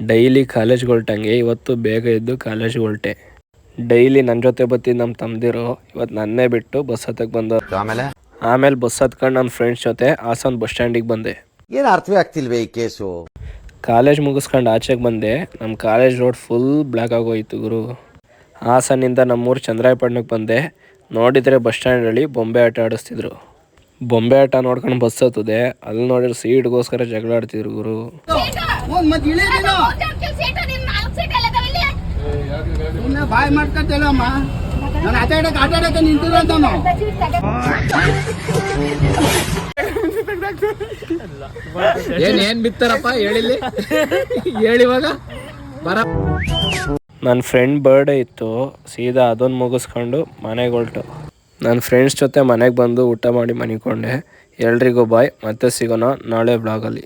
Daily ಕಾಲೇಜ್ಗೆ ಹೊರಟಂಗೆ ಇವತ್ತು ಬೇಗ ಎದ್ದು ಕಾಲೇಜ್ಗೆ ಹೊರಟೆ. ಡೈಲಿ ನನ್ನ ಜೊತೆ ಬತ್ತಿದ್ದು ನಮ್ಮ ತಮ್ಮದಿರು ಇವತ್ತು ನನ್ನೇ ಬಿಟ್ಟು ಬಸ್ ಹತ್ತಕ್ಕೆ ಬಂದವರು. ಆಮೇಲೆ ಬಸ್ ಹತ್ಕೊಂಡು ನನ್ನ ಫ್ರೆಂಡ್ಸ್ ಜೊತೆ ಹಾಸನ ಬಸ್ ಸ್ಟ್ಯಾಂಡಿಗೆ ಬಂದೆ. ಏನು ಅರ್ಥವೇ ಆಗ್ತಿಲ್ವೇ ಈ ಕೇಸು. ಕಾಲೇಜ್ ಮುಗಿಸ್ಕೊಂಡು ಆಚೆಗೆ ಬಂದೆ. ನಮ್ಮ ಕಾಲೇಜ್ ರೋಡ್ ಫುಲ್ ಬ್ಲ್ಯಾಕ್ ಆಗೋಯ್ತು ಗುರು. ಹಾಸನಿಂದ ನಮ್ಮೂರು ಚಂದ್ರಾಯಪಟ್ಟಣಕ್ಕೆ ಬಂದೆ. ನೋಡಿದರೆ ಬಸ್ ಸ್ಟ್ಯಾಂಡಲ್ಲಿ ಬೊಂಬೆ ಆಟ ಆಡಿಸ್ತಿದ್ರು. ಬೊಂಬೆ ಆಟ ನೋಡ್ಕೊಂಡು ಬಸ್ ಹತ್ತದೆ. ಅಲ್ಲಿ ನೋಡಿದ್ರೆ ಸೀಟ್ಗೋಸ್ಕರ ಜಗಳ ಆಡ್ತಿದ್ರು ಗುರು. ಬಾಯ್ ಮಾಡ್ಕೊತೇನಮ್ಮ, ನಾನು ಆಟ ಆಡಕ್ಕೆ ನಿಂತಿರೋಂತ ಏನ್ ಬಿತ್ತಾರಪ್ಪ ಹೇಳಿಲಿ ಹೇಳಿವಾಗ ಬರ. ನನ್ನ ಫ್ರೆಂಡ್ ಬರ್ಡೇ ಇತ್ತು, ಸೀದಾ ಅದನ್ನು ಮುಗಿಸ್ಕೊಂಡು ಮನೆಗೆ ಹೊರಟು. ನನ್ನ ಫ್ರೆಂಡ್ಸ್ ಜೊತೆ ಮನೆಗೆ ಬಂದು ಊಟ ಮಾಡಿ ಮನಿಕೊಂಡೆ. ಎಲ್ರಿಗೂ ಬಾಯ್, ಮತ್ತೆ ಸಿಗೋಣ ನಾಳೆ ಬ್ಲಾಗಲ್ಲಿ.